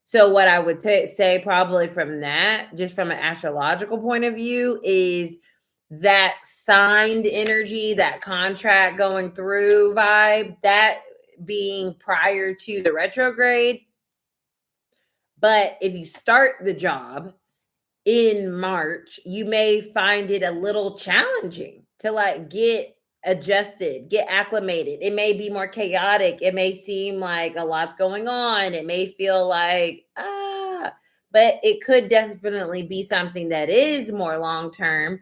S1: So what I would say probably from that, just from an astrological point of view, is that signed energy, that contract going through vibe, that being prior to the retrograde. But if you start the job in March, you may find it a little challenging to like get adjusted, get acclimated. It may be more chaotic. It may seem like a lot's going on. It may feel like, but it could definitely be something that is more long-term,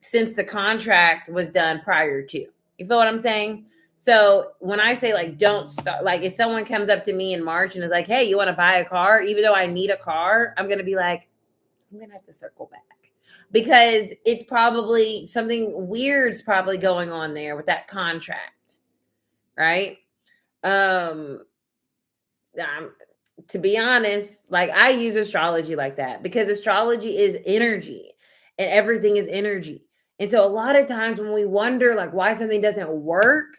S1: since the contract was done prior to. You feel what I'm saying? So when I say like don't start, like if someone comes up to me in March and is like, hey, you want to buy a car? Even though I need a car, I'm going to be like, I'm going to have to circle back, because it's probably something weird's probably going on there with that contract. Right. To be honest, like I use astrology like that, because astrology is energy and everything is energy. And so a lot of times when we wonder like why something doesn't work,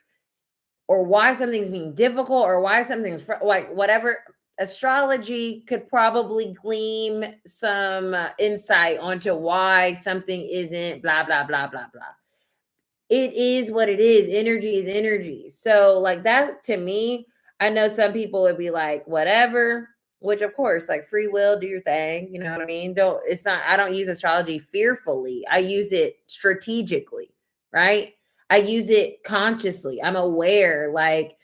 S1: or why something's being difficult, or why something's like whatever, astrology could probably glean some insight onto why something isn't blah, blah, blah, blah, blah. It is what it is. Energy is energy. So like that, to me, I know some people would be like, whatever, which of course, like free will, do your thing. You know what I mean? I don't use astrology fearfully. I use it strategically, right? I use it consciously. I'm aware, like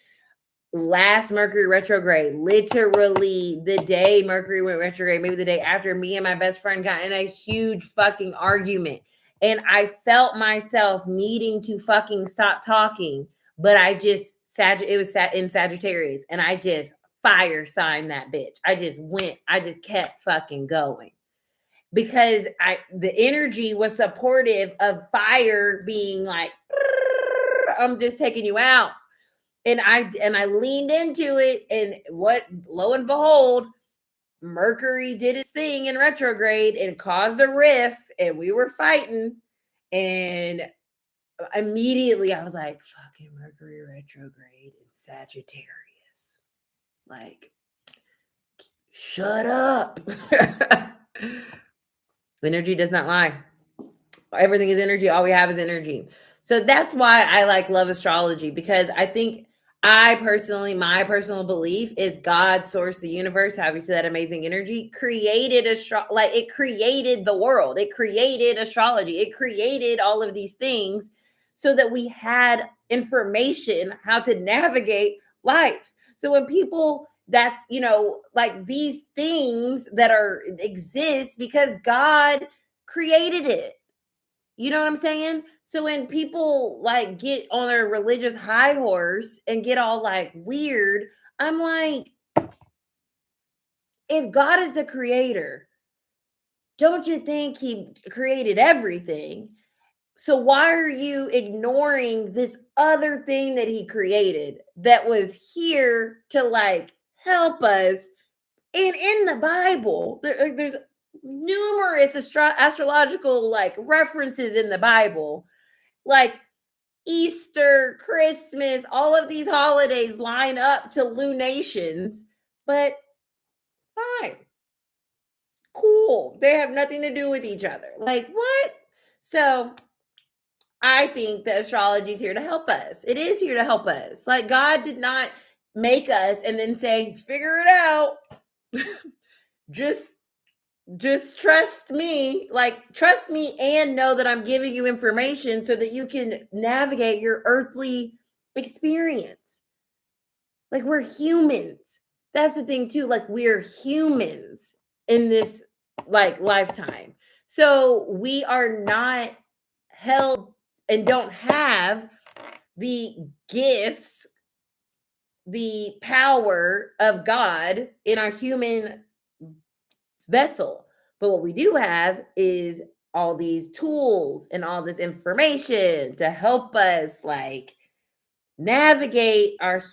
S1: last Mercury retrograde, literally the day Mercury went retrograde, maybe the day after, me and my best friend got in a huge fucking argument. And I felt myself needing to fucking stop talking, but I just, it was in Sagittarius, and I just fire sign that bitch. I just kept fucking going because the energy was supportive of fire being like, I'm just taking you out. And I leaned into it, and what, lo and behold, Mercury did its thing in retrograde and caused a rift, and we were fighting. And immediately I was like, fucking Mercury retrograde in Sagittarius. Like, shut up. Energy does not lie. Everything is energy. All we have is energy. So that's why I love astrology, because I think my personal belief is God, source, the universe, however you say that, amazing energy, created it created the world. It created astrology. It created all of these things so that we had information how to navigate life. So when people, that's, these things that exist because God created it. You know what I'm saying? So when people get on their religious high horse and get all weird, I'm like, if God is the creator, don't you think he created everything? So why are you ignoring this other thing that he created that was here to help us? And in the Bible, there's numerous astrological references in the Bible, like Easter, Christmas, all of these holidays line up to lunations, but fine. Cool. They have nothing to do with each other. Like, what? So I think that astrology is here to help us. It is here to help us. Like, God did not make us and then say, figure it out. just trust me. Trust me and know that I'm giving you information so that you can navigate your earthly experience. We're humans. That's the thing too. We're humans in this lifetime. So we are not held and don't have the gifts, the power of God in our human vessel. But what we do have is all these tools and all this information to help us navigate our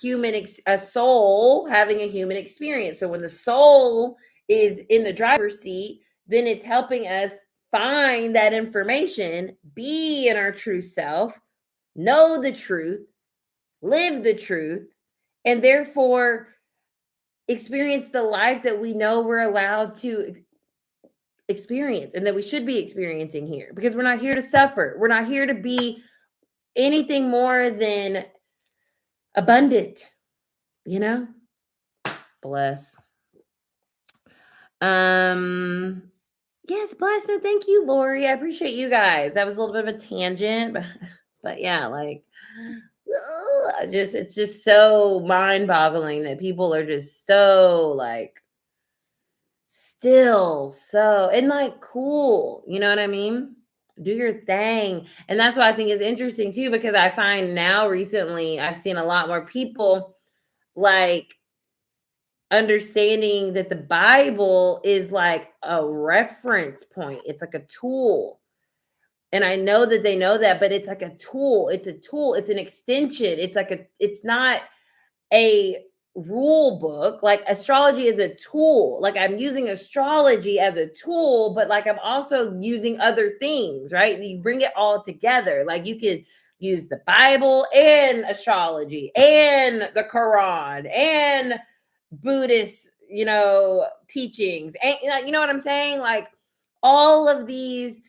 S1: a soul having a human experience. So when the soul is in the driver's seat, then it's helping us find that information, be in our true self, know the truth, live the truth, and therefore experience the life that we know we're allowed to experience and that we should be experiencing here, because we're not here to suffer. We're not here to be anything more than abundant, bless. Yes, bless. No, thank you, Lori. I appreciate you guys. That was a little bit of a tangent, but yeah, it's just so mind-boggling that people are just so still so and cool, you know what I mean? Do your thing. And that's why I think is interesting too, because I find now recently I've seen a lot more people understanding that the Bible is a reference point. It's a tool. And I know that they know that, but it's a tool. It's a tool. It's an extension. It's not a rule book. Astrology is a tool. I'm using astrology as a tool, but I'm also using other things, right? You bring it all together. You can use the Bible and astrology and the Quran and Buddhist, teachings. And you know what I'm saying? All of these,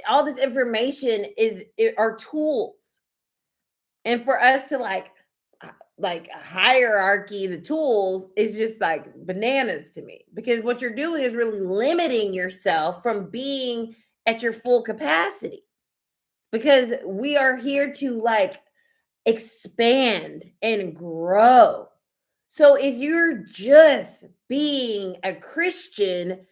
S1: all this information are tools. And for us to hierarchy the tools is just bananas to me, because what you're doing is really limiting yourself from being at your full capacity, because we are here to expand and grow. So if you're just being a Christian,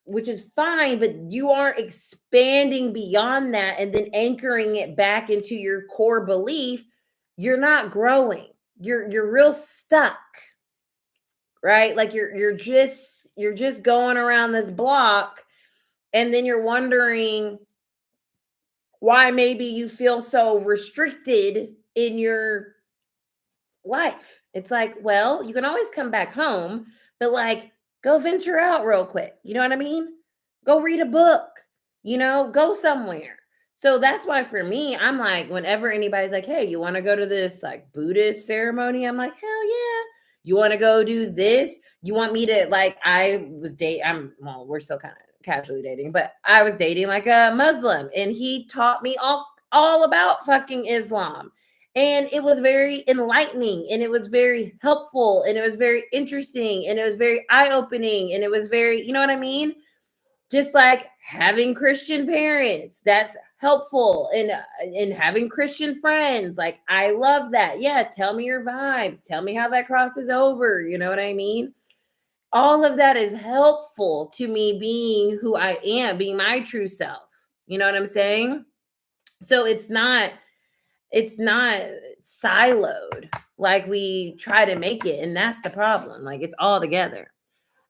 S1: which is fine, but you aren't expanding beyond that and then anchoring it back into your core belief, you're not growing. you're real stuck, right? Like you're just going around this block, and then you're wondering why maybe you feel so restricted in your life. It's like, well, you can always come back home, but like go venture out real quick. You know what I mean? Go read a book, go somewhere. So that's why for me, I'm like, whenever anybody's like, hey, you want to go to this like Buddhist ceremony? I'm like, hell yeah. You want to go do this? You want me to like, we're still kind of casually dating, but I was dating like a Muslim, and he taught me all about fucking Islam. And it was very enlightening, and it was very helpful, and it was very interesting, and it was very eye-opening, and it was very, you know what I mean? Just like having Christian parents, that's helpful, and having Christian friends. Like, I love that. Yeah, tell me your vibes. Tell me how that crosses over. You know what I mean? All of that is helpful to me being who I am, being my true self. You know what I'm saying? So it's not siloed like we try to make it, and that's the problem. Like, it's all together.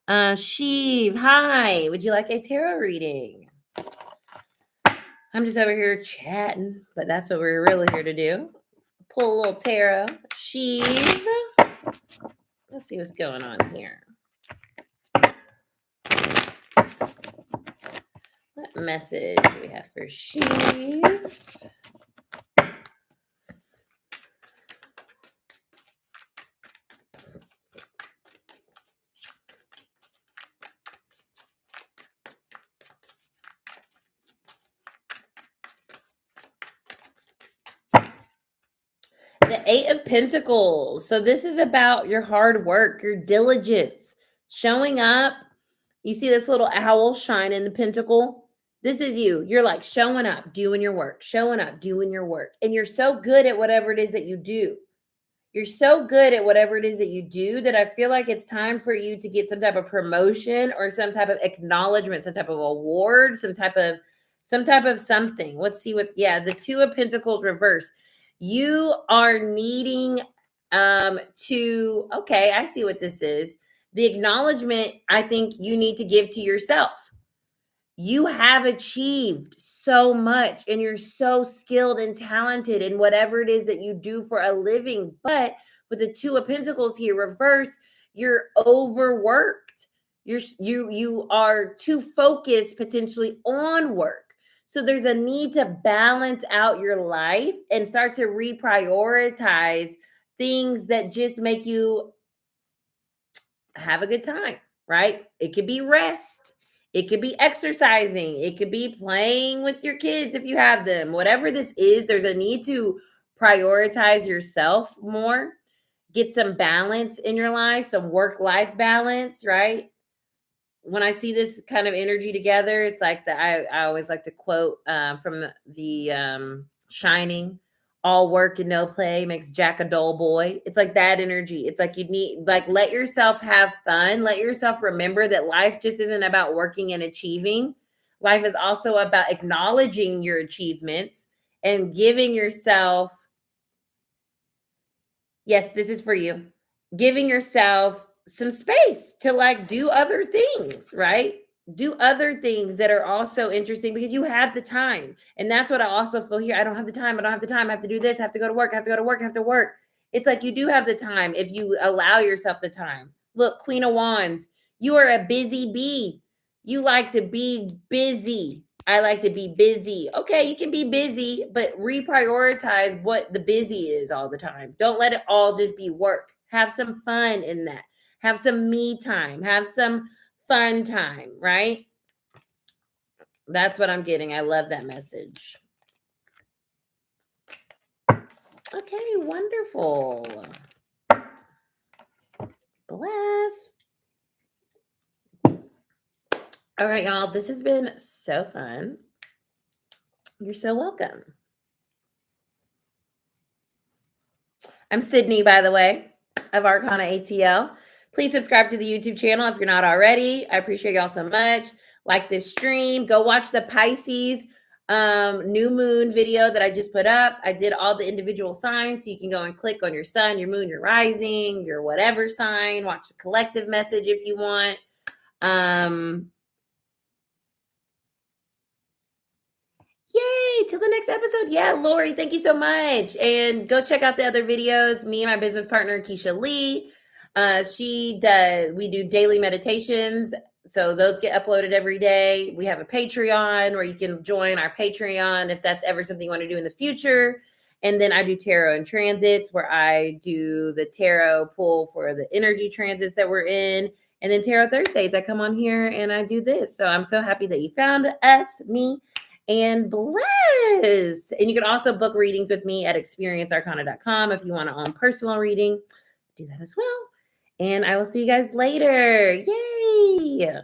S1: Sheev, hi, would you like a tarot reading? I'm just over here chatting, but that's what we're really here to do. Pull a little tarot. Sheev, let's see what's going on here. What message do we have for Sheev? The Eight of Pentacles. So this is about your hard work, your diligence, showing up. You see this little owl shine in the pentacle? This is you. You're like showing up, doing your work, showing up, doing your work. And you're so good at whatever it is that you do. You're so good at whatever it is that you do that I feel like it's time for you to get some type of promotion or some type of acknowledgement, some type of award, some type of something. Let's see the Two of Pentacles reverse. You are needing okay, I see what this is. The acknowledgement I think you need to give to yourself. You have achieved so much, and you're so skilled and talented in whatever it is that you do for a living. But with the Two of Pentacles here reverse, you're overworked. You are too focused potentially on work. So there's a need to balance out your life and start to reprioritize things that just make you have a good time, right? It could be rest. It could be exercising. It could be playing with your kids if you have them. Whatever this is, there's a need to prioritize yourself more. Get some balance in your life, some work-life balance, right? When I see this kind of energy together, it's like I always like to quote from the Shining, all work and no play makes Jack a dull boy. It's like that energy. It's like you need, like, let yourself have fun. Let yourself remember that life just isn't about working and achieving. Life is also about acknowledging your achievements and giving yourself, yes, this is for you, giving yourself some space to like do other things, right? Do other things that are also interesting because you have the time. And that's what I also feel here. I don't have the time. I don't have the time. I have to do this. I have to go to work. I have to go to work. I have to work. It's like you do have the time if you allow yourself the time. Look, Queen of Wands, you are a busy bee. You like to be busy. I like to be busy. Okay, you can be busy, but reprioritize what the busy is all the time. Don't let it all just be work. Have some fun in that. Have some me time. Have some fun time, right? That's what I'm getting. I love that message. Okay, wonderful. Bless. All right, y'all. This has been so fun. You're so welcome. I'm Cidnee, by the way, of ArcanAtl. Please subscribe to the YouTube channel if you're not already. I appreciate y'all so much. Like this stream. Go watch the Pisces new moon video that I just put up. I did all the individual signs, so you can go and click on your sun, your moon, your rising, your whatever sign, watch the collective message if you want. Yay, till the next episode. Yeah, Lori, thank you so much. And go check out the other videos. Me and my business partner, Keisha Lee. We do daily meditations. So those get uploaded every day. We have a Patreon where you can join our Patreon if that's ever something you want to do in the future. And then I do tarot and transits where I do the tarot pull for the energy transits that we're in. And then Tarot Thursdays, I come on here and I do this. So I'm so happy that you found us, me, and bless. And you can also book readings with me at experiencearcana.com if you want to own personal reading. Do that as well. And I will see you guys later. Yay!